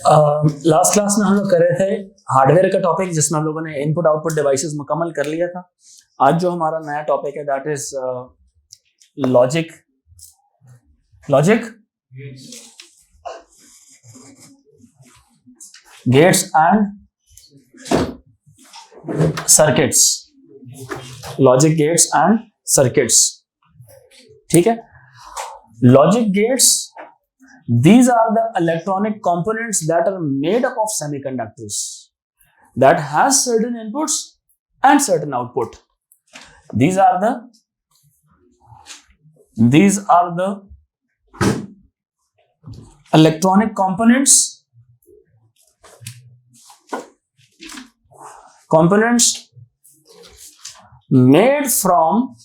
Last class में हम लोग कर रहे थे हार्डवेयर का टॉपिक, जिसमें हम लोगों ने इनपुट आउटपुट डिवाइसेस मुकम्मल कर लिया था। आज जो हमारा नया टॉपिक है that is logic gates and circuits. Logic gates and circuits, ठीक है। Logic gates, these are the electronic components that are made up of semiconductors that has certain inputs and certain output. These are the electronic components made from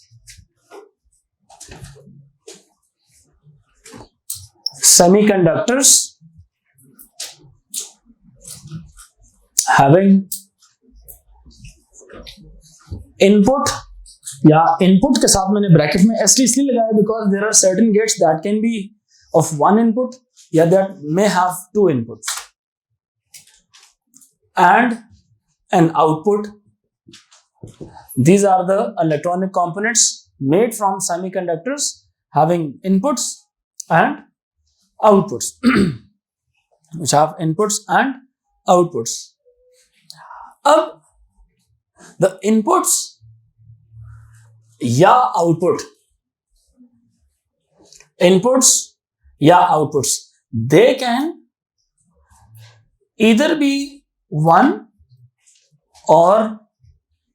semiconductors having input, या input के साथ मैंने bracket में ST इसलिए लगाया because there are certain gates that can be of one input या that may have two inputs and an output. These are the electronic components made from semiconductors having inputs and outputs which have inputs and outputs. अब the inputs या outputs they can either be 1 or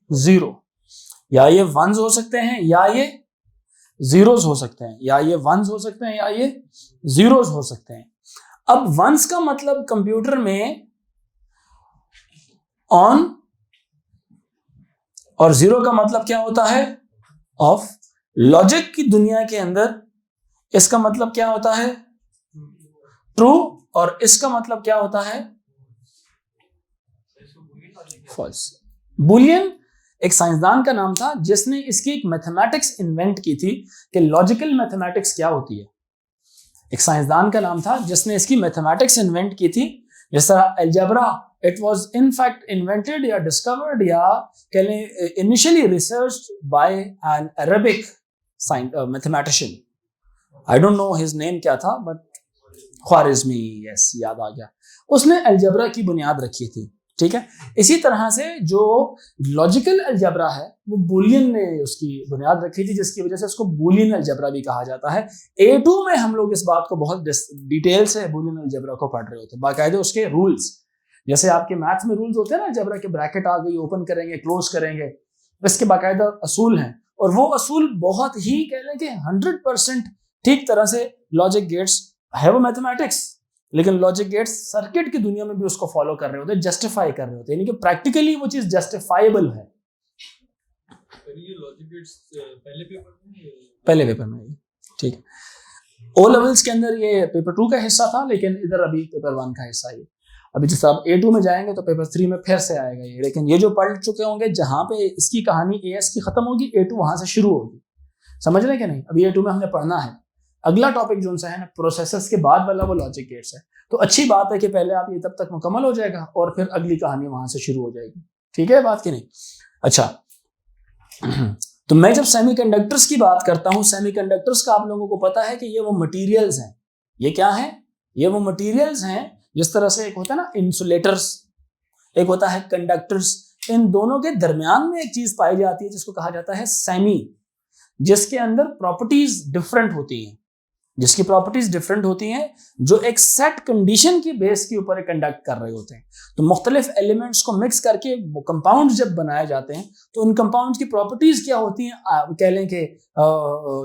0. या ये ones हो सकते हैं या ये zeros हो सकते हैं, या ये ones हो सकते हैं या ये zeros हो सकते हैं. अब ones का मतलब कंप्यूटर में on और zero का मतलब क्या होता है ऑफ. लॉजिक की दुनिया के अंदर इसका मतलब क्या होता है ट्रू, और इसका मतलब क्या होता है फॉल्स. बुलियन एक साइंसदान का नाम था जिसने इसकी एक मैथमेटिक्स इन्वेंट की थी कि लॉजिकल मैथमेटिक्स क्या होती है. एक साइंसदान का नाम था जिसने इसकी मैथमेटिक्स इन्वेंट की थी. जिस तरह algebra, it was in fact invented या डिस्कवर्ड या initially researched by an Arabic mathematician. I don't know his name क्या था बट ख्वारिज़मी, यस याद आ गया. उसने अलजेब्रा की बुनियाद रखी थी, ठीक है. इसी तरह से जो लॉजिकल अलजेब्रा है वो बुलियन ने उसकी बुनियाद रखी थी, जिसकी वजह से उसको बुलियन अलजेब्रा भी कहा जाता है. A2 में हम लोग इस बात को बहुत डिटेल से बुलियन अलजेब्रा को पढ़ रहे होते हैं, बाकायदे उसके रूल्स. जैसे आपके मैथ्स में रूल्स होते हैं ना, अलजेब्रा के ब्रैकेट आ गई, ओपन करेंगे क्लोज करेंगे, इसके बाकायदा असूल हैं. और वो असूल बहुत ही कह लें कि 100% ठीक तरह से लॉजिक गेट्स है वो मैथमेटिक्स, लेकिन लॉजिक गेट्स सर्किट की दुनिया में भी उसको फॉलो कर रहे होते हैं, जस्टिफाई कर रहे होते हैं, यानी कि प्रैक्टिकली वो चीज जस्टिफाइबल है. ये लॉजिक गेट्स पहले पेपर में, ठीक है. ओ लेवल्स के अंदर ये पेपर 2 का हिस्सा था, लेकिन इधर अभी पेपर 1 का हिस्सा है. अभी जैसे आप A2 में जाएंगे तो पेपर 3 में फिर से आएगा ये. लेकिन ये जो पढ़ चुके होंगे, जहां पे इसकी कहानी AS की खत्म होगी, A2 वहां से शुरू होगी. समझ रहे हैं कि नहीं. अभी A2 में हमने पढ़ना है. अगला टॉपिक जो सा है ना, प्रोसेसर्स के बाद वाला, वो लॉजिक गेट्स है. तो अच्छी बात है कि पहले आप ये तब तक मुकम्मल हो जाएगा और फिर अगली कहानी वहां से शुरू हो जाएगी. ठीक है बात की नहीं. अच्छा, तो मैं जब सेमीकंडक्टर्स की बात करता हूं, सेमीकंडक्टर्स का आप लोगों को पता है कि ये वो मटेरियल्स हैं. ये क्या है? ये वो मटेरियल्स हैं जिस तरह से एक होता है ना इंसुलेटर्स, एक होता है कंडक्टर्स. इन दोनों के दरमियान में एक चीज पाई जाती है जिसको कहा जाता है सेमी, जिसके अंदर प्रॉपर्टीज डिफरेंट होती हैं, जो एक सेट कंडीशन की बेस के ऊपर कंडक्ट कर रहे होते हैं. तो मुख्तलिफ एलिमेंट्स को मिक्स करके कंपाउंड जब बनाए जाते हैं तो उन कंपाउंड्स की प्रॉपर्टीज क्या होती हैं, कह लें कि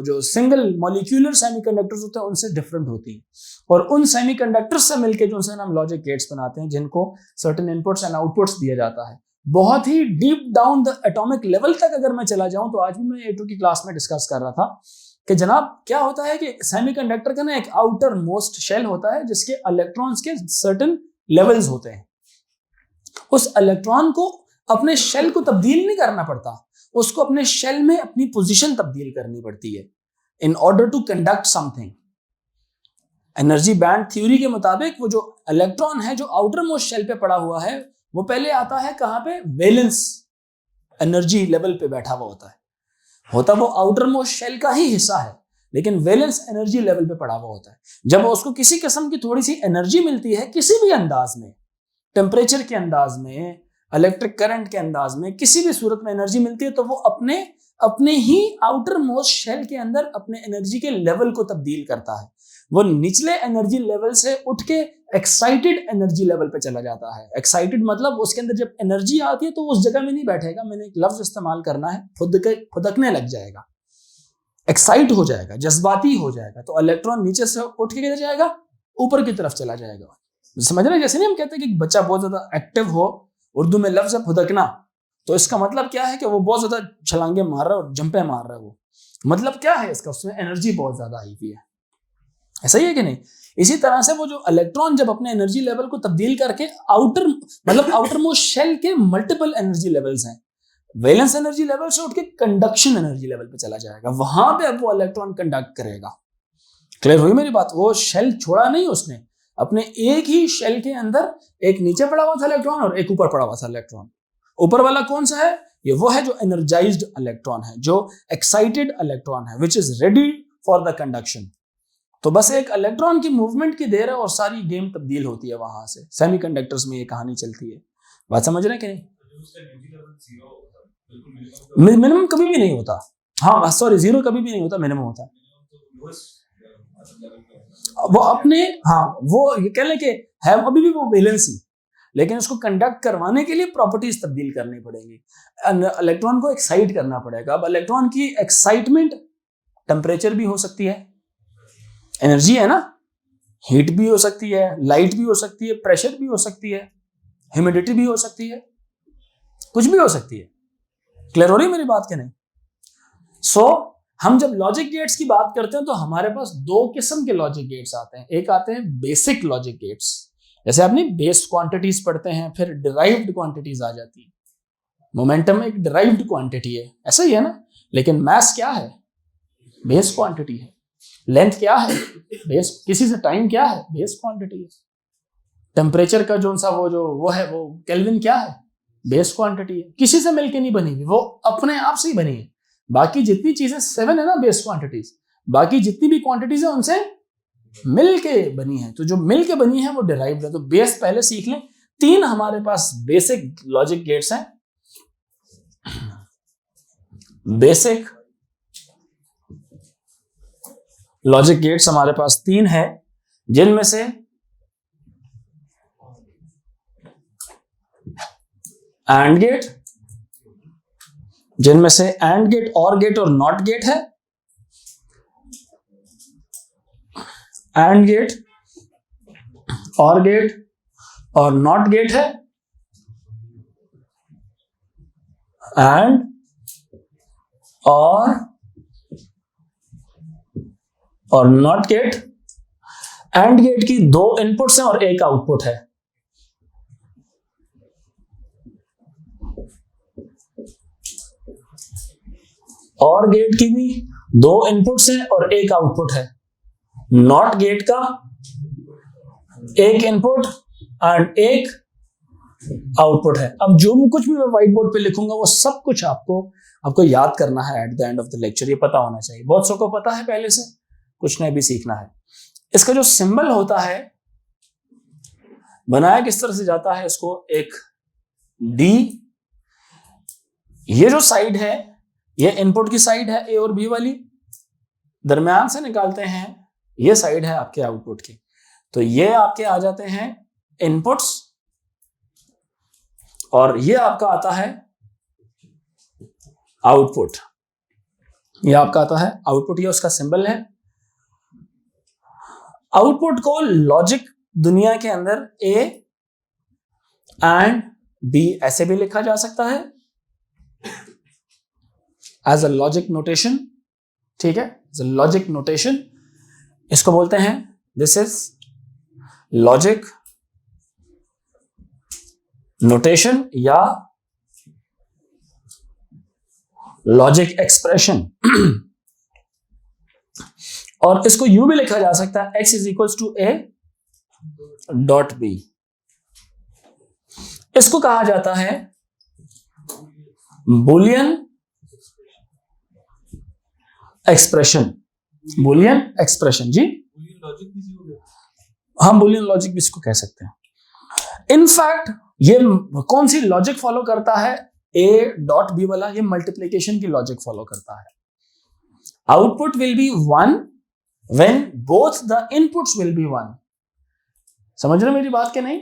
जो सिंगल मॉलिक्यूलर सेमीकंडक्टर्स होते हैं उनसे डिफरेंट होती हैं. और उन सेमीकंडक्टर्स से मिलकर जो उनसे हम लॉजिक गेट्स बनाते हैं, जिनको सर्टेन इनपुट्स एंड आउटपुट्स दिया जाता है. बहुत ही deep down the atomic level तक अगर मैं चला जाऊं, तो आज भी मैं A2 की क्लास में डिस्कस कर रहा था कि जनाब क्या होता है कि सेमीकंडक्टर का ना एक आउटर मोस्ट शेल होता है जिसके इलेक्ट्रॉन्स के सर्टेन लेवल्स होते हैं. उस इलेक्ट्रॉन को अपने शेल को तब्दील नहीं करना पड़ता, उसको अपने शेल में अपनी पोजीशन तब्दील करनी पड़ती है in order to conduct something. Energy band theory के मुताबिक वो जो इलेक्ट्रॉन है जो आउटर मोस्ट शेल पे पड़ा हुआ है वो पहले आता है कहां पे, वैलेंस एनर्जी लेवल पे बैठा हुआ होता वो आउटर मोस्ट शेल का ही हिस्सा है, लेकिन वैलेंस एनर्जी लेवल पे पड़ा हुआ होता है। जब उसको किसी किस्म की थोड़ी सी एनर्जी मिलती है किसी भी अंदाज में, टेम्परेचर के अंदाज में, इलेक्ट्रिक करंट के अंदाज में, किसी भी सूरत में एनर्जी मिलती है तो वो अपने ही आउटर मोस्ट शेल के अंदर अपने एनर्जी के लेवल को तब्दील करता है। वो निचले एनर्जी लेवल से उठ के एक्साइटेड एनर्जी लेवल पे चला जाता है। एक्साइटेड मतलब उसके अंदर जब एनर्जी आती है तो वो उस जगह में नहीं बैठेगा, मैंने एक लफ्ज इस्तेमाल करना है, फुदकने लग जाएगा, एक्साइट हो जाएगा, जज्बाती हो जाएगा। तो इलेक्ट्रॉन नीचे से उठ के किधर जाएगा, ऊपर की तरफ चला जाएगा। समझ रहे हैं? जैसे नहीं हम कहते हैं कि बच्चा बहुत ज्यादा एक्टिव हो, उर्दू में लफ्ज है फुदकना, तो इसका मतलब क्या है कि वो बहुत ज्यादा छलांगे मार रहा है और जंपे मार रहा है। वो मतलब क्या है इसका, उसमें एनर्जी बहुत ज्यादा आई हुई है। ऐसा ही है कि नहीं? इसी तरह से वो जो इलेक्ट्रॉन जब अपने एनर्जी लेवल को तब्दील करके आउटर मोस्ट शेल के मल्टीपल एनर्जी लेवल्स हैं, वैलेंस एनर्जी लेवल से उठ के कंडक्शन एनर्जी लेवल पे चला जाएगा, वहां पे अब वो इलेक्ट्रॉन कंडक्ट करेगा। क्लियर हुई मेरी बात? वो शेल छोड़ा नहीं उसने, अपने एक ही शेल के अंदर एक नीचे पड़ा हुआ था इलेक्ट्रॉन और एक ऊपर पड़ा हुआ था इलेक्ट्रॉन। ऊपर वाला कौन सा है? ये वो है जो एनर्जाइज्ड इलेक्ट्रॉन है, जो एक्साइटेड इलेक्ट्रॉन है, which is ready for the conduction. तो बस एक इलेक्ट्रॉन की मूवमेंट की देर है और सारी गेम तब्दील होती है वहां से। सेमीकंडक्टर्स में ये कहानी चलती है। बात समझ रहे हैं कि नहीं? मिनिमम कभी भी नहीं होता। हाँ सॉरी, जीरो कभी भी नहीं होता, मिनिमम होता है। वो अपने, हाँ वो ये कह लें कि है अभी भी वो वैलेंस ही, लेकिन उसको कंडक्ट करवाने के लिए प्रॉपर्टीज तब्दील करनी पड़ेंगी, इलेक्ट्रॉन को एक्साइट करना पड़ेगा। अब इलेक्ट्रॉन की एक्साइटमेंट टेम्परेचर भी हो सकती है, एनर्जी है ना, हीट भी हो सकती है, लाइट भी हो सकती है, प्रेशर भी हो सकती है, ह्यूमिडिटी भी हो सकती है, कुछ भी हो सकती है। क्लियर हो रही है मेरी बात के नहीं? सो हम जब लॉजिक गेट्स की बात करते हैं तो हमारे पास दो किस्म के लॉजिक गेट्स आते हैं। एक आते हैं बेसिक लॉजिक गेट्स, जैसे आपने बेस क्वांटिटीज पढ़ते हैं, फिर डिराइव्ड क्वांटिटीज आ जाती है। मोमेंटम एक डिराइव्ड क्वांटिटी है, ऐसा ही है ना, लेकिन मास क्या है? बेस क्वांटिटी है। लेंथ क्या है? बेस, किसी से टाइम क्या है? बेस क्वांटिटी है। टेम्परेचर का जो सा वो है वो केल्विन क्या है? बेस क्वांटिटी है। किसी से मिलके नहीं बनी हुई, वो अपने आप से ही बनी है। बाकी जितनी चीजें 7 है ना बेस क्वांटिटीज, बाकी जितनी भी क्वांटिटीज है उनसे मिलके बनी है। तो जो मिलके बनी है वो डिराइव्ड है। तो बेस पहले सीख लें। 3 हमारे पास बेसिक लॉजिक गेट्स हैं। बेसिक लॉजिक गेट्स हमारे पास 3 है, जिनमें से एंड गेट, जिनमें से एंड गेट, और गेट और नॉट गेट है। एंड गेट, और गेट और नॉट गेट है। एंड और नॉट गेट। एंड गेट की 2 इनपुट्स हैं और 1 आउटपुट है। और गेट की भी 2 इनपुट्स हैं और 1 आउटपुट है। नॉट गेट का 1 इनपुट एंड 1 आउटपुट है। अब जो कुछ भी मैं व्हाइट बोर्ड पे लिखूंगा वो सब कुछ आपको याद करना है at the end of the lecture. ये पता होना चाहिए। बहुत सौ को पता है पहले से, कुछ नहीं भी सीखना है। इसका जो सिंबल होता है बनाया किस तरह से जाता है, इसको एक डी, ये जो साइड है ये इनपुट की साइड है ए और बी वाली, दरम्यान से निकालते हैं, ये साइड है आपके आउटपुट की। तो ये आपके आ जाते हैं इनपुट्स और ये आपका आता है आउटपुट। ये आपका आता है आउटपुट, ये उसका सिंबल है। आउटपुट को लॉजिक दुनिया के अंदर ए एंड बी ऐसे भी लिखा जा सकता है एज अ लॉजिक नोटेशन। ठीक है, एज अ लॉजिक नोटेशन इसको बोलते हैं, दिस इज लॉजिक नोटेशन या लॉजिक एक्सप्रेशन। और इसको यूं भी लिखा जा सकता है x is equals to a dot b। इसको कहा जाता है बुलियन एक्सप्रेशन। बुलियन एक्सप्रेशन जी, लॉजिक भी हो गया। हम बुलियन लॉजिक भी इसको कह सकते हैं। इनफैक्ट ये कौन सी लॉजिक फॉलो करता है, a डॉट b वाला, ये मल्टीप्लिकेशन की लॉजिक फॉलो करता है। Output will be 1 when both the inputs will be 1। समझ रहे हो मेरी बात के नहीं?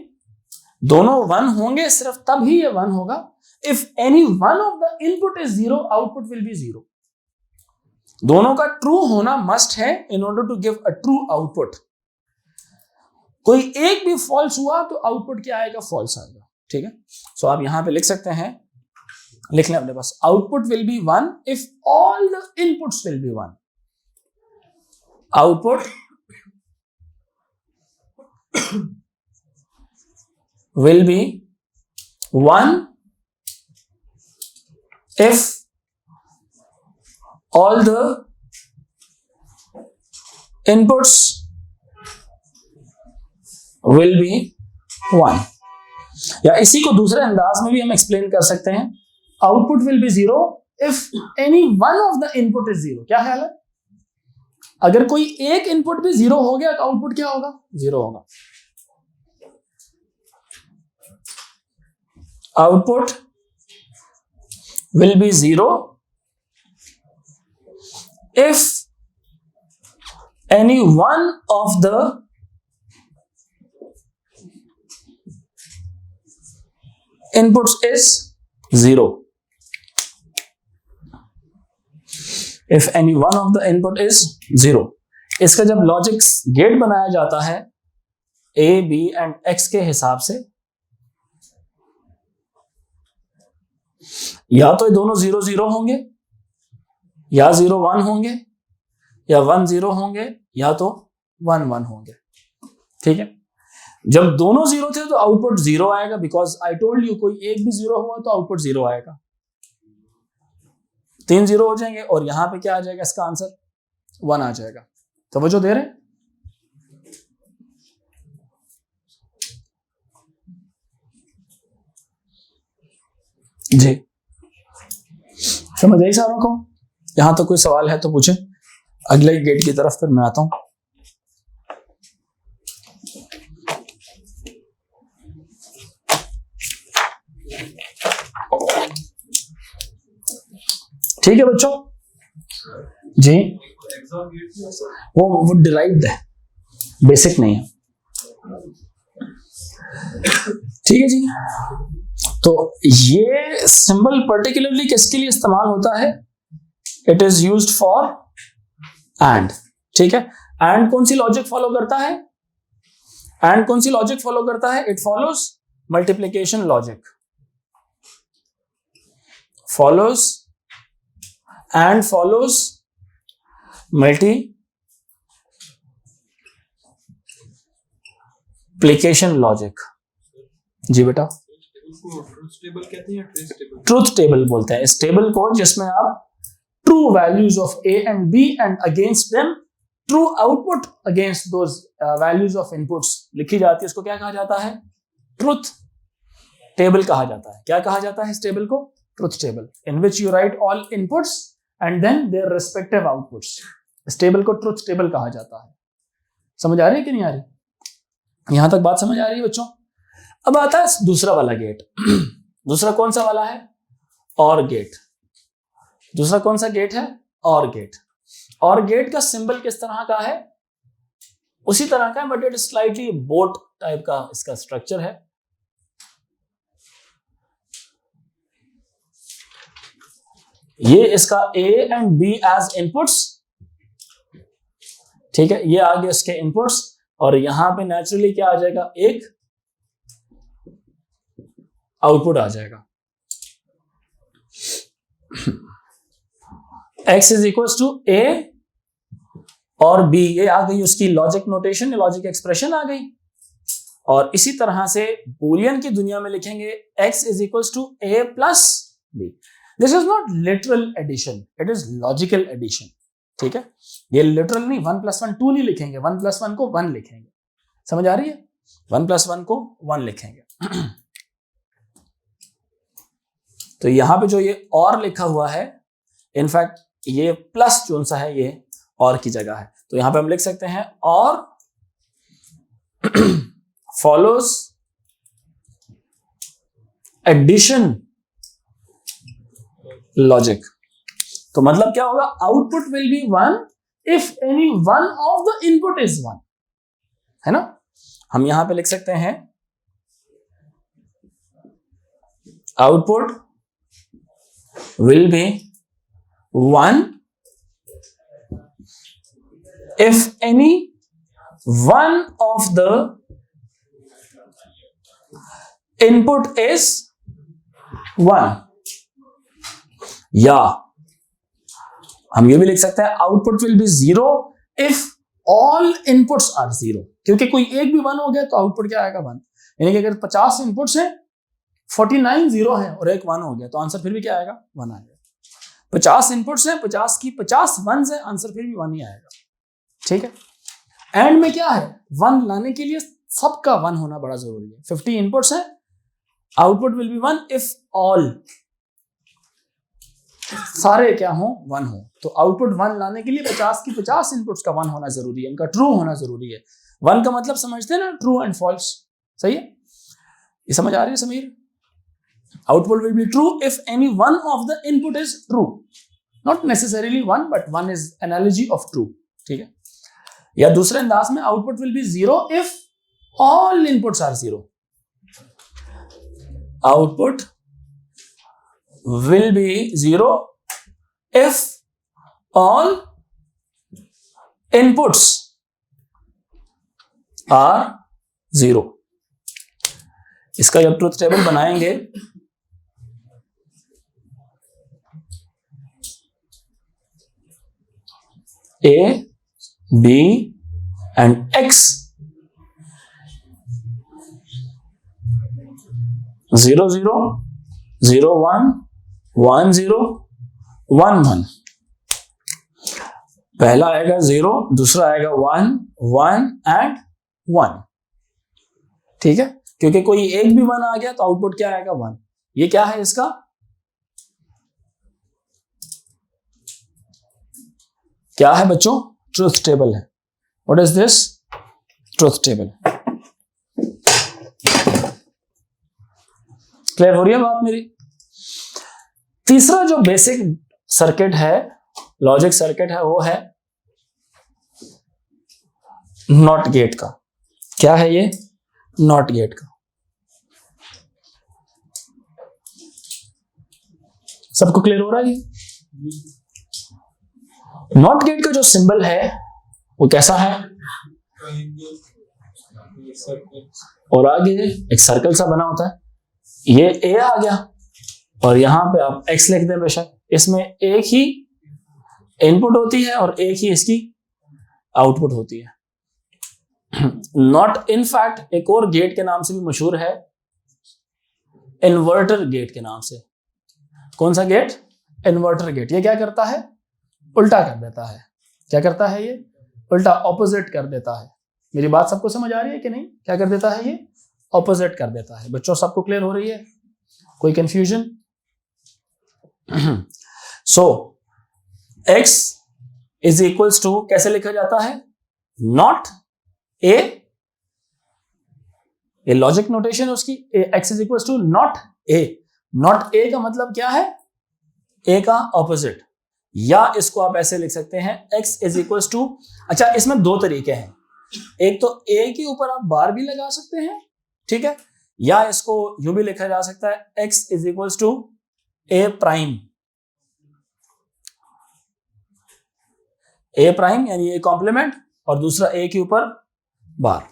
दोनों 1 होंगे सिर्फ तब ही ये 1 होगा। If any one of the input is 0, output will be 0। दोनों का ट्रू होना मस्ट है in order to give a true output. कोई एक भी फॉल्स हुआ तो आउटपुट क्या आएगा, फॉल्स आएगा। ठीक है, सो आप यहां पे लिख सकते हैं, लिख लें अपने पास, output will be 1 if all the inputs will be 1। Output will be 1 if all the inputs will be 1। या इसी को दूसरे अंदाज में भी हम एक्सप्लेन कर सकते हैं, output will be 0 if any one of the input is 0। क्या ख्याल है? अगर कोई एक इनपुट भी 0 हो गया तो आउटपुट क्या होगा, 0 होगा। Output will be 0 if any one of the inputs is 0. If any one of the input is 0। इसका जब लॉजिक गेट बनाया जाता है A, B and X के हिसाब से, या तो ये दोनों 0 0 होंगे, या 0 1 होंगे, या 1 0 होंगे, या तो 1 1 होंगे। ठीक है, जब दोनों 0 थे तो आउटपुट 0 आएगा, बिकॉज आई टोल्ड यू कोई एक भी 0 हुआ तो आउटपुट 0 आएगा। 3 0 हो जाएंगे और यहां पे क्या आ जाएगा, इसका आंसर 1 आ जाएगा। तवज्जो दे रहे हैं? जी, समझ आई सारों को? यहां तो कोई सवाल है तो पूछे, अगले गेट की तरफ फिर मैं आता हूं। ठीक है बच्चों जी, वो डिराइव्ड है, बेसिक नहीं है। ठीक है जी, तो ये सिंबल पर्टिकुलरली किसके लिए इस्तेमाल होता है, it is used for and. ठीक है, एंड कौन सी लॉजिक फॉलो करता है, एंड कौन सी लॉजिक फॉलो करता है, it follows multiplication logic, follows and follows multiplication logic. जी बेटा, टेबल कहते हैं, ट्रूथ टेबल बोलते हैं इस टेबल को, जिसमें आप true values of A and B and against them true output against those values of inputs लिखी जाती है। इसको क्या कहा जाता है, ट्रूथ टेबल कहा जाता है। क्या कहा जाता है इस टेबल को, truth table, in which you write all inputs and then their respective outputs. इस टेबल को ट्रूथ टेबल कहा जाता है। समझ आ रही है कि नहीं आ रही? यहां तक बात समझ आ रही है बच्चों? अब आता है दूसरा वाला गेट। दूसरा कौन सा वाला है, और गेट। दूसरा कौन सा गेट है, और गेट। और गेट का सिंबल किस तरह का है, उसी तरह का है, but it slightly boat type का इसका स्ट्रक्चर है। ये इसका A and B as inputs, ठीक है, ये आ गए इसके इनपुट्स, और यहां पे नेचुरली क्या आ जाएगा, एक आउटपुट आ जाएगा। x is equal to A और B, ये आ गई उसकी लॉजिक नोटेशन, लॉजिक एक्सप्रेशन आ गई। और इसी तरह से बूलियन की दुनिया में लिखेंगे x is equal to A plus B। This is not literal addition, it is logical addition. ठीक है, ये लिटरल नहीं 1 + 1 2 नहीं लिखेंगे, 1 + 1 को 1 लिखेंगे, समझ आ रही है, 1 + 1 को 1 लिखेंगे। तो यहां पे जो ये और लिखा हुआ है, इनफैक्ट ये प्लस जो सा है ये और की जगह है, तो यहां पे हम लिख सकते हैं और follows addition logic। तो मतलब क्या होगा, output will be 1 if any one of the input is 1, है ना। हम यहां पे लिख सकते हैं output will be 1 if any one of the input is 1, या हम ये भी लिख सकते हैं output will be 0 if all inputs are 0, क्योंकि कोई एक भी 1 हो गया तो आउटपुट क्या आएगा 1, यानी कि अगर 50 इनपुट्स हैं 49 0 है और एक 1 हो गया तो आंसर फिर भी क्या आएगा 1 आएगा। 50 इनपुट्स हैं, 50 की 50 1s है, आंसर फिर भी 1 ही आएगा, ठीक है। एंड में क्या है, 1 लाने के लिए सबका 1 होना बड़ा जरूरी है। 50 इनपुट्स है, output will be 1 if all, सारे क्या हो 1 हो, तो आउटपुट 1 लाने के लिए 50 की 50 इनपुट्स का 1 होना जरूरी है, उनका ट्रू होना जरूरी है। 1 का मतलब समझते हैं ना, ट्रू एंड फॉल्स, सही है, ये समझ आ रही है Sameer. Output will be true if any one of the input is true, not necessarily 1 but 1 is analogy of true, ठीक है। या दूसरे अंदाज में output will be 0 if all inputs are 0, output will be 0 if all inputs are 0। इसका जब truth table बनाएंगे A, B and X 0 0 0 1 1 0 1 1, पहला आएगा 0, दूसरा आएगा 1 1 एंड 1, ठीक है, क्योंकि कोई एक भी 1 आ गया तो आउटपुट क्या आएगा 1। ये क्या है, इसका क्या है बच्चों, ट्रूथ टेबल है। What is this, truth table. Clear हो रही है बात मेरी। तीसरा जो बेसिक सर्किट है, लॉजिक सर्किट है, वो है नॉट गेट का। क्या है ये, नॉट गेट का। सबको क्लियर हो रहा है ये। नॉट गेट का जो सिंबल है वो कैसा है, और आगे एक सर्कल सा बना होता है, ये ए आ गया और यहां पे आप x लिख दें बेशक, इसमें एक ही इनपुट होती है और एक ही इसकी आउटपुट होती है। नॉट इनफैक्ट एक और गेट के नाम से भी मशहूर है, इन्वर्टर गेट के नाम से। कौन सा गेट, इन्वर्टर गेट। ये क्या करता है, उल्टा कर देता है। क्या करता है ये, उल्टा, ऑपोजिट कर देता है। मेरी बात सबको समझ आ रही है कि नहीं, क्या कर देता है ये, ऑपोजिट कर देता है। बच्चों सबको क्लियर हो रही है, कोई confusion. So x is equals to कैसे लिखा जाता है, नॉट ए, ये लॉजिक नोटेशन है उसकी, x is equals to not A. Not A का मतलब क्या है, ए का ऑपोजिट, या इसको आप ऐसे लिख सकते हैं x इज इक्वल्स टू, अच्छा इसमें दो तरीके हैं, एक तो a के ऊपर आप बार भी लगा सकते हैं, ठीक है, या इसको यूं भी लिखा जा सकता है x is equals to A prime, A prime यानी ए कॉम्प्लीमेंट और दूसरा ए के ऊपर बार।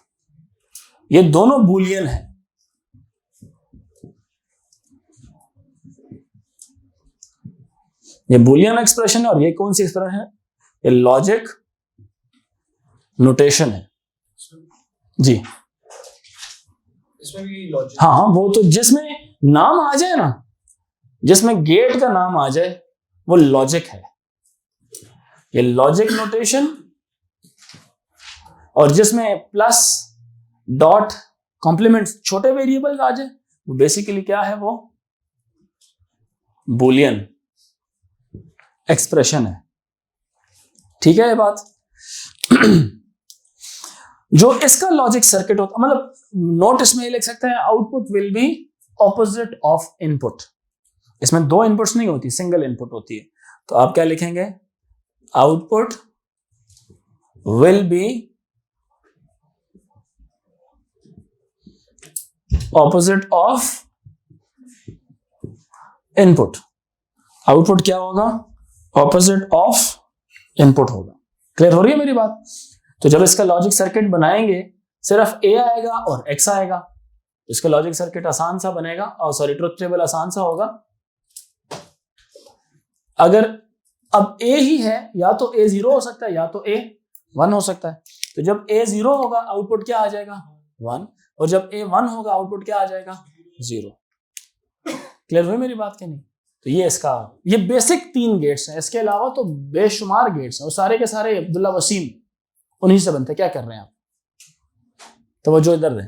ये दोनों बूलियन है। ये बूलियन एक्सप्रेशन है और ये कौन सी एक्सप्रेशन है, ये लॉजिक नोटेशन है जी। इसमें भी लॉजिक, हाँ, वो तो जिसमें नाम आ जाए ना, जिसमें गेट का नाम आ जाए वो लॉजिक है। ये लॉजिक नोटेशन, और जिसमें प्लस डॉट कॉम्प्लीमेंट छोटे वेरिएबल आ जाए, वो बेसिकली क्या है, वो बुलियन एक्सप्रेशन है। ठीक है ये बात। जो इसका लॉजिक सर्किट होता, मतलब नोट इसमें ये लिख सकते हैं, output will B opposite of input. इसमें दो इनपुट्स नहीं होती, सिंगल इनपुट होती है। तो आप क्या लिखेंगे, output will B opposite of input. Output क्या होगा, ऑपोजिट ऑफ इनपुट होगा। क्लियर हो रही है मेरी बात। तो जब इसका लॉजिक सर्किट बनाएंगे, सिर्फ ए आएगा और एक्स आएगा, इसका लॉजिक सर्किट आसान सा बनेगा, और सॉरी ट्रुथ टेबल आसान सा होगा। अगर अब ए ही है, या तो ए 0 हो सकता है या तो ए 1 हो सकता है। तो जब ए 0 होगा आउटपुट क्या आ जाएगा, 1, और जब ए 1 होगा आउटपुट क्या आ जाएगा, 0। क्लियर हुई मेरी बात कि नहीं। तो ये इसका, ये बेसिक 3 गेट्स हैं। इसके अलावा तो बेशुमार गेट्स हैं, और सारे के सारे अब्दुल्ला वसीम उन्हीं से बनते। क्या कर रहे हैं आप, तो वो जो इधर रहे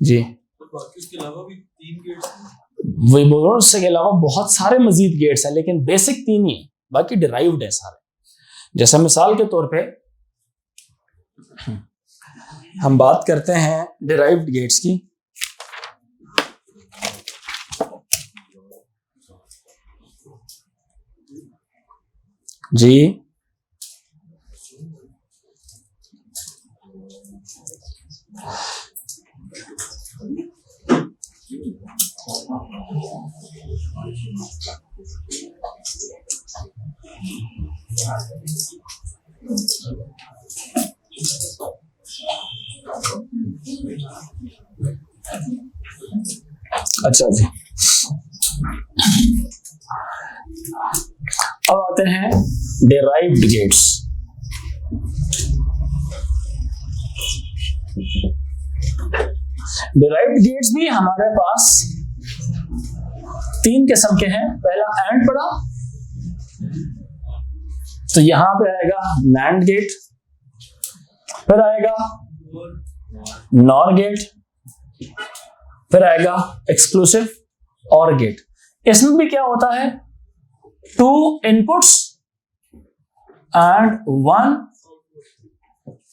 जी, बाकी उसके अलावा भी 3 गेट्स हैं। वही बोल रहा हूं, उसके अलावा बहुत सारे मजीद गेट्स हैं, लेकिन बेसिक 3 ही है, बाकी डिराइव्ड है सारे। जैसे मिसाल के तौर पे हम बात करते हैं डिराइव्ड गेट्स की। जी अच्छा जी, अब आते हैं डिराइव्ड गेट्स। डिराइव्ड गेट्स भी हमारे पास 3 किस्म के हैं। पहला एंड पड़ा, तो यहां पे आएगा नैंड गेट, फिर आएगा नॉर गेट, फिर आएगा एक्सक्लूसिव और गेट। इसमें भी क्या होता है, 2 inputs and 1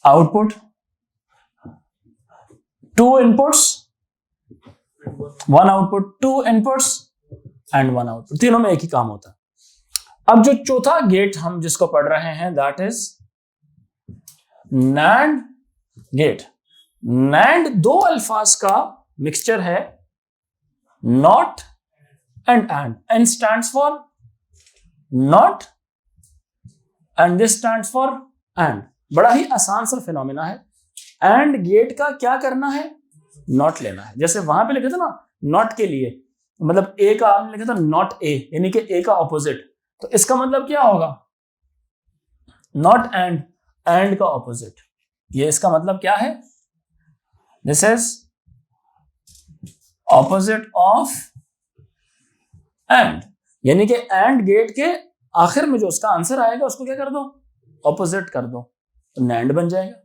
output, 2 inputs 1 output, 2 inputs and 1 output. तीनों में एक ही काम होता है। अब जो चौथा गेट हम जिसको पढ़ रहे हैं, that is NAND gate. NAND 2 अल्फाज का मिक्सचर है, not and and. N stands for not and this stands for and. बड़ा ही आसान सा फिनोमिना है। एंड गेट का क्या करना है, नॉट लेना है। जैसे वहां पे लिखे थे ना, नॉट के लिए, मतलब ए का आपने लिखा था नॉट ए, यानी कि ए का ऑपोजिट। तो इसका मतलब क्या होगा, नॉट एंड, एंड का ऑपोजिट। ये इसका मतलब क्या है, this is opposite of and. यानी कि एंड गेट के आखिर में जो उसका आंसर आएगा उसको क्या कर दो, ऑपोजिट कर दो, तो नैंड बन जाएगा।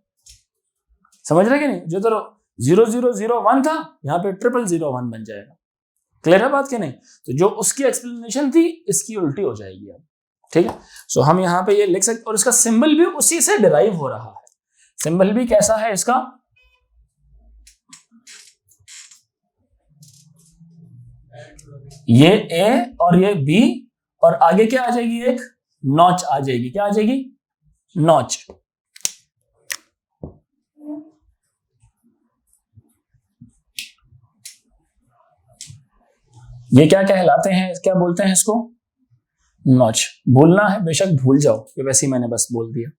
समझ रहे कि नहीं। जो तो 0001 था, यहां पे 0001 बन जाएगा। क्लियर है बात कि नहीं। तो जो उसकी एक्सप्लेनेशन थी, इसकी उल्टी हो जाएगी अब। ठीक है। सो हम यहां पे ये लिख सकते, और इसका सिंबल भी उसी से डिराइव हो रहा है। सिंबल भी कैसा है इसका, ये ए और ये बी, और आगे क्या आ जाएगी, एक नॉच आ जाएगी। क्या आ जाएगी, नॉच। ये क्या कहलाते हैं, क्या बोलते हैं इसको, नॉच। भूलना है बेशक भूल जाओ, ये वैसे ही मैंने बस बोल दिया,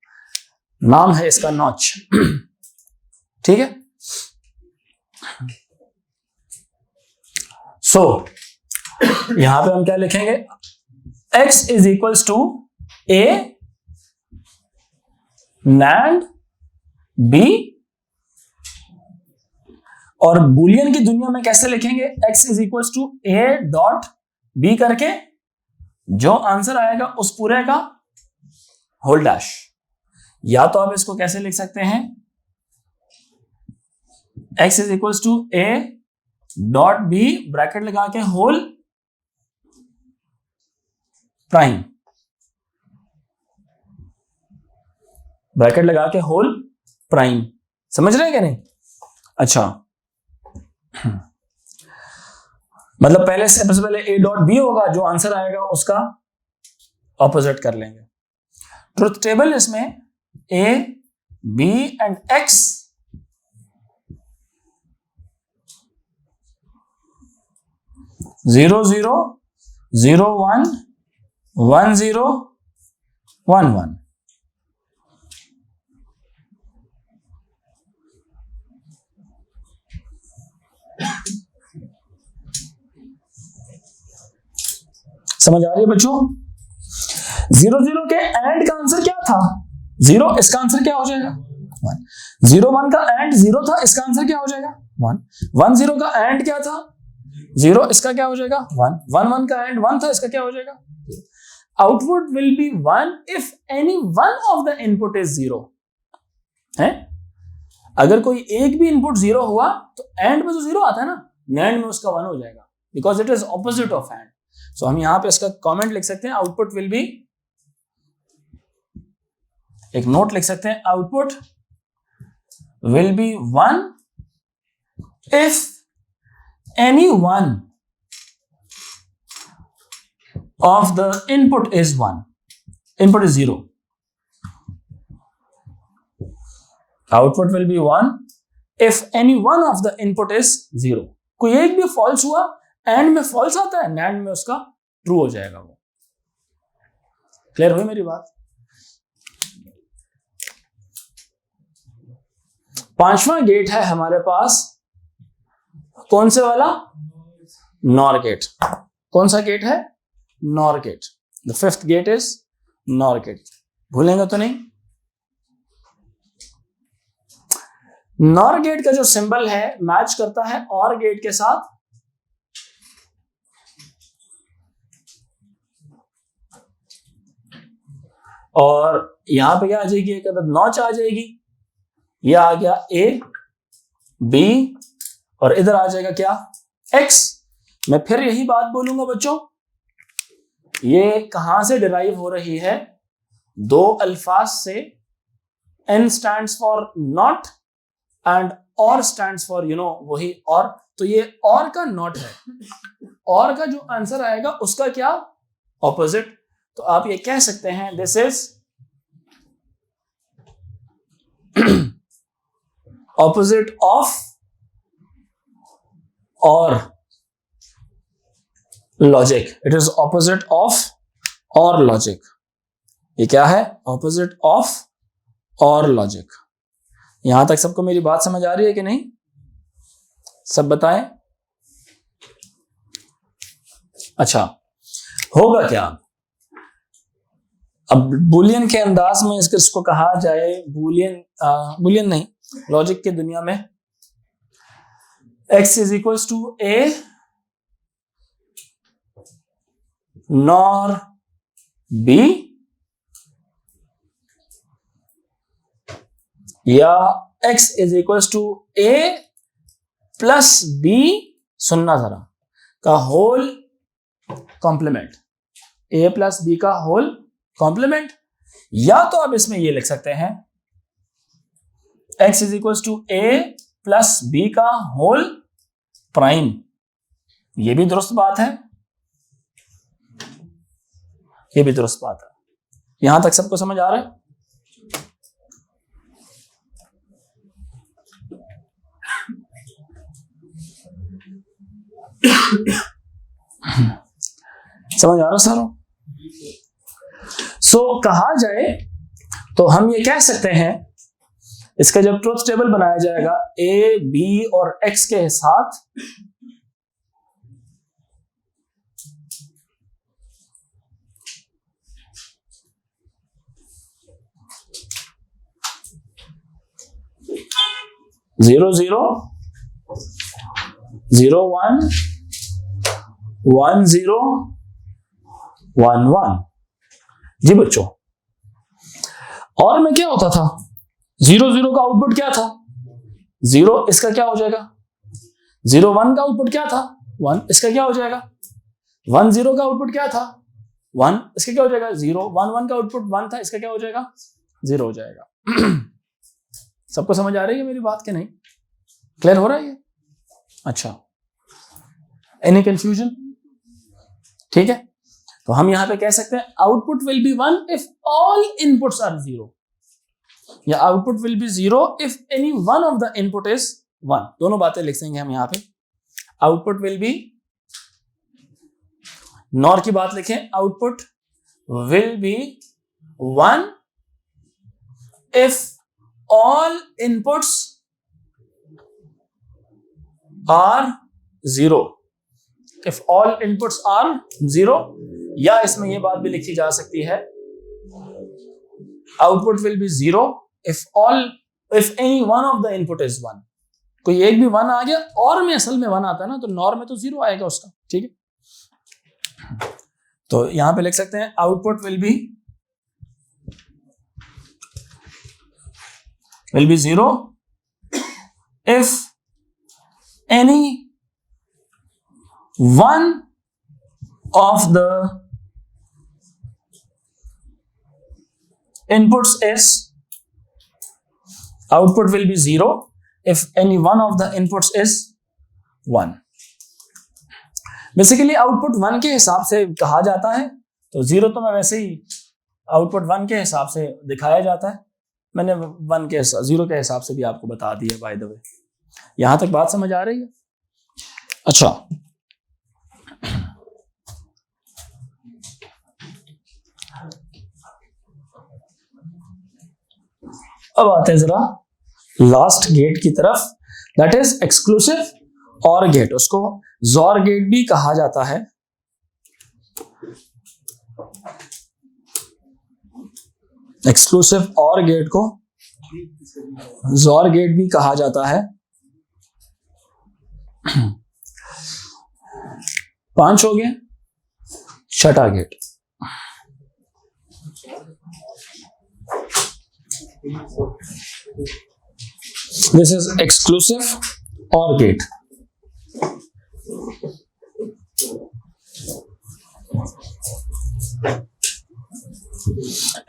नाम है इसका नॉच। ठीक है। सो यहां पे हम क्या लिखेंगे, x is equals to A NAND B, और बुलियन की दुनिया में कैसे लिखेंगे, x is equals to A dot B करके, जो आंसर आएगा उस पूरे का होल डैश। या तो आप इसको कैसे लिख सकते हैं, x is equal to a dot b bracket लगा के होल प्राइम, ब्रैकेट लगा के होल प्राइम। समझ रहे हैं क्या नहीं? अच्छा, मतलब पहले से सबसे पहले a डॉट b होगा, जो आंसर आएगा उसका ऑपोजिट कर लेंगे। ट्रुथ टेबल इसमें a b एंड x 0 0 0 1 1 0 1 1। समझ आ रही है बच्चों? 0 0 के एंड का आंसर क्या था? 0, इसका आंसर क्या हो जाएगा? 1। 0 1 का एंड 0 था, इसका आंसर क्या हो जाएगा? 1। 1 0 का एंड क्या था? 0, इसका क्या हो जाएगा? 1। 1 1 का एंड 1 था, इसका क्या हो जाएगा? Output will be 1 if any one of the input is 0 है। अगर कोई एक भी इनपुट 0 हुआ तो एंड में जो 0 आता है ना, नैंड में उसका 1 हो जाएगा, because it is opposite of and. So हम यहां पे इसका कमेंट लिख सकते हैं, आउटपुट विल बी, एक नोट लिख सकते हैं, output will be 1 if any one of the input is 1, input is 0, output will be 1 if any one of the input is 0। कोई एक भी फॉल्स हुआ, एंड में फॉल्स आता है, नैंड में उसका ट्रू हो जाएगा वो। क्लियर हुई मेरी बात? पांचवा गेट है हमारे पास, कौन से वाला? NOR gate. कौन सा गेट है? NOR gate. The fifth gate is NOR gate. भूलेंगे तो नहीं? नॉर गेट का जो सिंबल है मैच करता है और गेट के साथ। और यहां पे क्या आ जाएगी? एक अदद नॉच आ जाएगी। यह आ गया ए बी और इधर आ जाएगा क्या? एक्स। मैं फिर यही बात बोलूंगा बच्चों, ये कहां से डिराइव हो रही है? दो अल्फाज से। N stands for not and or stands for वही और। तो ये और का नॉट है, और का जो आंसर आएगा उसका क्या? ऑपोजिट। तो आप ये कह सकते हैं दिस इज ऑपोजिट ऑफ और logic. It is opposite of और लॉजिक। ये क्या है? ऑपोजिट ऑफ और लॉजिक। यहां तक सबको मेरी बात समझ आ रही है कि नहीं? सब बताएं। अच्छा, होगा क्या अब बुलियन के अंदाज में? इसको कहा जाए बुलियन नहीं, लॉजिक की दुनिया में x is equal to a NOR b या x is equal to a plus b, सुनना जरा, का whole complement. a plus b का होल कॉम्प्लीमेंट। या तो आप इसमें ये लिख सकते हैं x is equal to a plus b का होल प्राइम। ये भी दुरुस्त बात है, ये भी दुरुस्त बात है। यहां तक सबको समझ आ रहा है? समझ आ रहा सारों? सो कहा जाए तो हम ये कह सकते हैं, इसका जब ट्रुथ टेबल बनाया जाएगा ए बी और एक्स के साथ, जीरो जीरो 0 1 1 0 1 1। जी बच्चों, और में क्या होता था, 0 0 का आउटपुट क्या था 0, इसका क्या हो जाएगा 0 1 का आउटपुट क्या था 1, इसका क्या हो जाएगा 1 0 का आउटपुट क्या था 1, इसका क्या हो जाएगा 0, 1 1 का आउटपुट 1 था, इसका क्या हो जाएगा 0 हो जाएगा। सबको समझ आ रही है मेरी बात के नहीं, क्लियर हो रहा है ये? अच्छा, एनी कंफ्यूजन? ठीक है, तो हम यहां पे कह सकते हैं output will be 1 if all inputs are 0, या output will be 0 if any one of the input is 1। दोनों बातें लिख देंगे हम यहां पे। आउटपुट विल बी, नॉर की बात लिखें, output will be 1 if all inputs are 0, if all inputs are 0, या इसमें यह बात भी लिखी जा सकती है output will be 0 if any one of the input is 1। कोई एक भी 1 आ गया, और में असल में 1 आता है ना, तो नॉर में तो 0 आएगा उसका। ठीक है, तो यहां पे लिख सकते हैं output will be 0 if any one of the inputs is, output will be 0 if any one of the inputs is 1। Basically output 1 के हिसाब से कहा जाता है, तो 0 तो मैं वैसे ही आउटपुट 1 के हिसाब से दिखाया जाता है, मैंने 1 के 0 के हिसाब से भी आपको बता दिया बाय द वे। यहां तक बात समझ आ रही है? अच्छा, अब आते हैं जरा लास्ट गेट की तरफ, दैट इज एक्सक्लूसिव और गेट। उसको जोर गेट भी कहा जाता है। एक्सक्लूसिव और गेट को जोर गेट भी कहा जाता है। 5 हो गए, छठा गेट दिस इज एक्सक्लूसिव और गेट।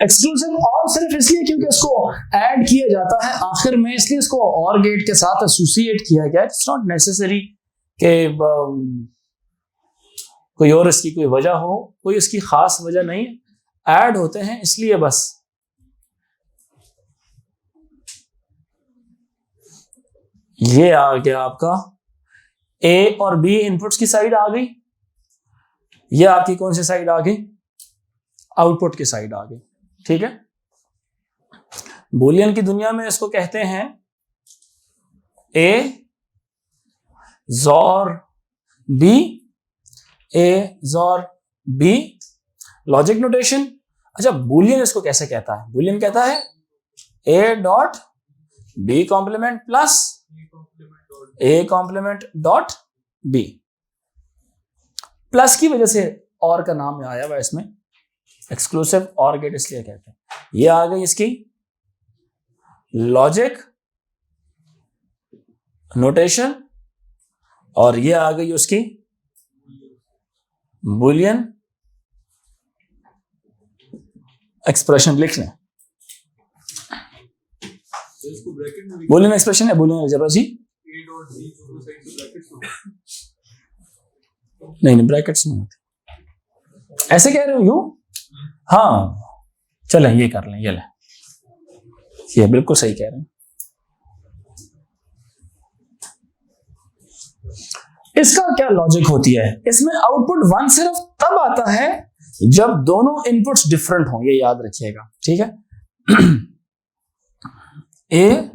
एक्सक्लूसिव और सिर्फ इसलिए क्योंकि इसको ऐड किया जाता है आखिर में, इसलिए इसको और गेट के साथ एसोसिएट किया गया। इट्स नॉट नेसेसरी कि कोई और इसकी कोई वजह हो, कोई इसकी खास वजह नहीं, ऐड होते हैं इसलिए बस। ये आ गया आपका ए और बी इनपुट्स की साइड आ गई, ये आपकी कौन सी साइड आ गई? आउटपुट की साइड आ गई। ठीक है, बूलियन की दुनिया में इसको कहते हैं ए xor B, A xor B, logic notation. अच्छा, बूलियन इसको कैसे कहता है? बूलियन कहता है A dot B complement plus A complement dot B. Plus की वजह से और का नाम आया हुआ इसमें, एक्सक्लूसिव और गेट इसलिए कहते हैं। ये आ गई इसकी लॉजिक नोटेशन और ये आ गई उसकी बूलियन एक्सप्रेशन। लिख लें, बूलियन एक्सप्रेशन है, बूलियन अलजेब्रा जी। नहीं ब्रैकेट्स नहीं होते, ऐसे कह रहे हो यूं? हाँ चलें ये कर लें, ये लें, ये बिल्कुल सही कह रहे हैं। इसका क्या लॉजिक होती है? इसमें आउटपुट 1 सिर्फ तब आता है जब दोनों इनपुट्स डिफरेंट हों, ये याद रखिएगा। ठीक है, ए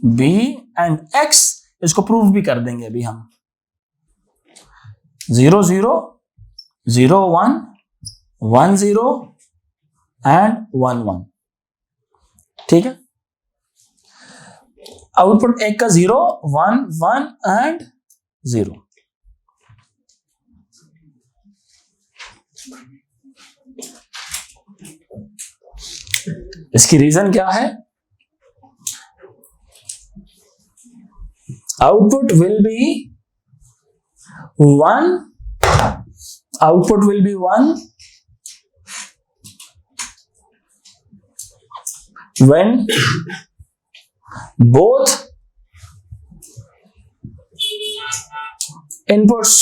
बी एंड एक्स, इसको प्रूव भी कर देंगे अभी हम। 0 0 0 1 1 0 एंड 1 1। ठीक है, आउटपुट एक का 0 1 1 एंड 0। इसकी रीजन क्या है? Output will B one, output will B one when both inputs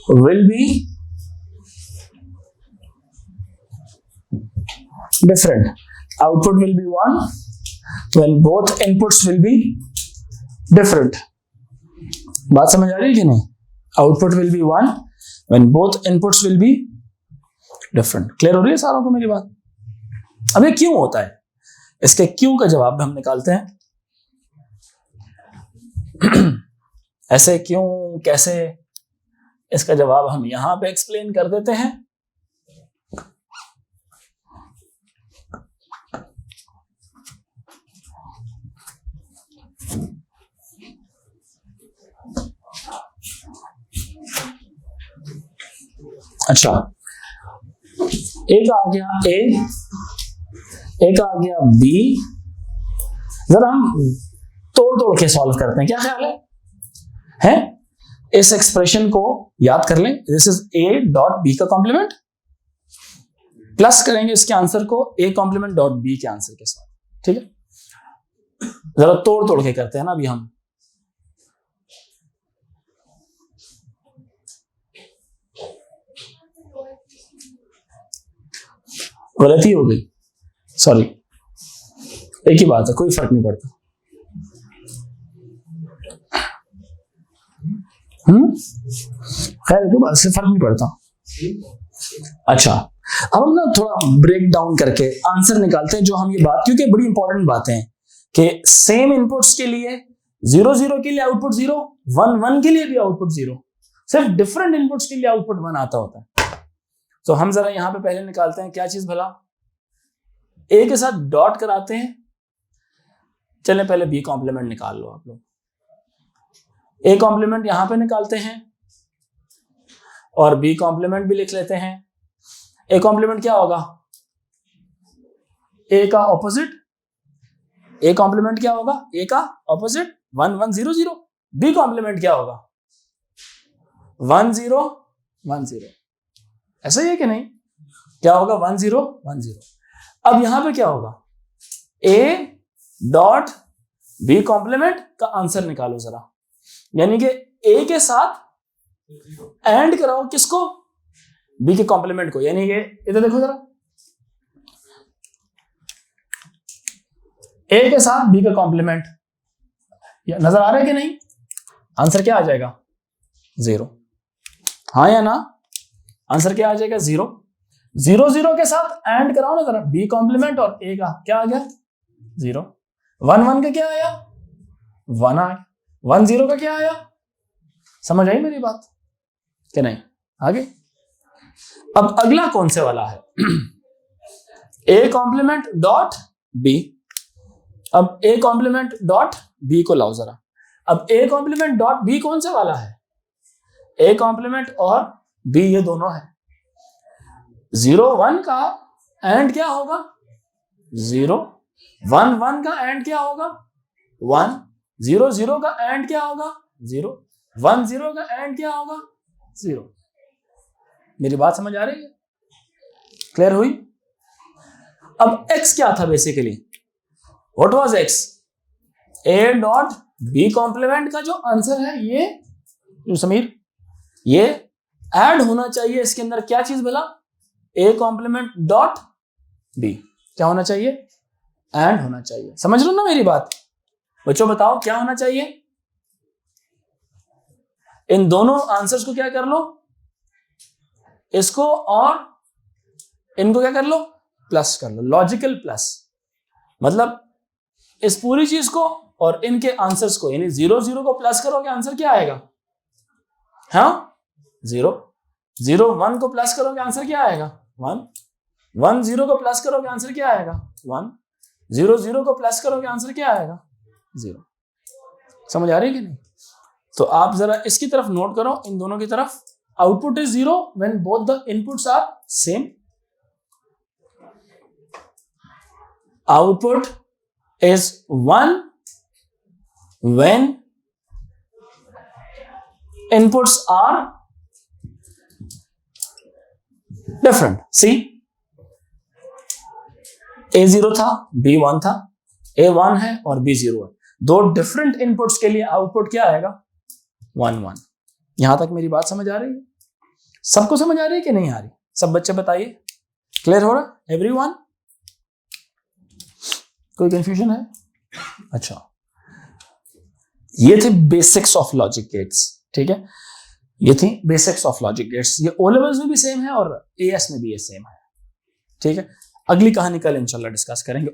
will be different. Output will be one when both inputs will be different. बात समझ आ रही है कि नहीं? Output will be one when both inputs will be different. Clear हो रही है सारों को मेरी बात? अब ये क्यों होता है? इसके क्यों का जवाब हम निकालते हैं। ऐसे क्यों, कैसे, इसका जवाब हम यहां पे एक्सप्लेन कर देते हैं। अच्छा, एक आ गया ए, एक आ गया बी। जरा हम तोड़ तोड़ के सॉल्व करते हैं, क्या ख्याल है? इस एक्सप्रेशन को याद कर लें, this is A dot B का कॉम्प्लीमेंट, प्लस करेंगे इसके आंसर को ए कॉम्प्लीमेंट डॉट बी के आंसर के साथ। ठीक है, जरा तोड़ तोड़ के करते हैं ना अभी हम। गलती हो गई, सॉरी, एक ही बात है, कोई फर्क नहीं पड़ता। खैर कोई बात से फर्क नहीं पड़ता। अच्छा, अब हम ना थोड़ा ब्रेक डाउन करके आंसर निकालते हैं, जो हम ये बात, क्योंकि बड़ी इंपॉर्टेंट बातें हैं कि सेम इनपुट्स के लिए 0 0 के लिए आउटपुट 0, 1 1 के लिए भी आउटपुट 0, सिर्फ डिफरेंट इनपुट्स के लिए आउटपुट 1 आता होता है। तो हम जरा यहां पे पहले निकालते हैं क्या चीज भला, ए के साथ डॉट कराते हैं। चलें पहले बी कॉम्प्लीमेंट निकाल लो आप लोग। ए कॉम्प्लीमेंट यहां पे निकालते हैं और बी कॉम्प्लीमेंट भी लिख लेते हैं। ए कॉम्प्लीमेंट क्या होगा? ए का ऑपोजिट। ए कॉम्प्लीमेंट क्या होगा? ए का ऑपोजिट 1 1 0 0। बी कॉम्प्लीमेंट क्या होगा? 1 0 1 0। ऐसा ही है कि नहीं? क्या होगा? 1 0 1 0। अब यहां पे क्या होगा? ए डॉट बी कॉम्प्लीमेंट का आंसर निकालो जरा, यानी कि ए के साथ एंड कराओ किसको? बी के कॉम्प्लीमेंट को। यानी कि इधर देखो जरा, ए के साथ बी का कॉम्प्लीमेंट, नजर आ रहा है कि नहीं? आंसर क्या आ जाएगा? 0। हाँ या ना? आंसर क्या आ जाएगा? 0 0 0 के साथ एंड कराओ ना जरा, बी कॉम्प्लीमेंट और ए का क्या आ गया? 0। 1 1 का क्या आया? 1 आया। 1 0 का क्या आया? समझ आई मेरी बात कि नहीं? आगे अब अगला कौन से वाला है? A complement dot B. अब ए कॉम्प्लीमेंट डॉट बी को लाओ जरा। अब ए कॉम्प्लीमेंट डॉट बी कौन से वाला है? ए कॉम्प्लीमेंट और बी ये दोनों है। 0 1 का एंड क्या होगा? 0। 1 1 का एंड क्या होगा? 1। 0 0 का एंड क्या होगा? 0। 1 0 का एंड क्या होगा? 0। मेरी बात समझ आ रही है? क्लियर हुई? अब x क्या था बेसिकली? What was x? a dot B complement का जो आंसर है ये समीर, ये ऐड होना चाहिए इसके अंदर। क्या चीज बोला? a कॉम्प्लीमेंट डॉट b क्या होना चाहिए? एंड होना चाहिए। समझ लो ना मेरी बात? बच्चों बताओ क्या होना चाहिए? इन दोनों आंसर्स को क्या कर लो? इसको और इनको क्या कर लो? प्लस कर लो। लॉजिकल प्लस मतलब इस पूरी चीज को और इनके आंसर्स को, यानी 0 0 को प्लस करोगे आंसर क्या आएगा? हाँ 0। 0 1 को प्लस करोगे आंसर क्या आएगा? 1। 1 0 को प्लस करोगे आंसर क्या आएगा? 1। 0 0 को प्लस करोगे आंसर क्या आएगा? 0। समझ आ रही है कि नहीं? तो आप जरा इसकी तरफ नोट करो, इन दोनों की तरफ। Output is 0 when both the inputs are same. Output is 1 when inputs are different. See, A0 था, B1 था, A1 है और B0 है. दो डिफरेंट इनपुट्स के लिए आउटपुट क्या आएगा? 1 1. यहां तक मेरी बात समझ आ रही है? सबको समझ आ रही है कि नहीं आ रही? सब बच्चे बताइए, क्लियर हो रहा? एवरीवन? कोई कंफ्यूजन है? अच्छा, ये थे बेसिक्स ऑफ लॉजिक गेट्स. ठीक है, ये थी बेसिक्स ऑफ लॉजिक गेट्स. ये ओ लेवल्स में भी सेम है और एएस में भी ये सेम है. ठीक है, अगली कहानी कल इंशाल्लाह डिस्कस करेंगे.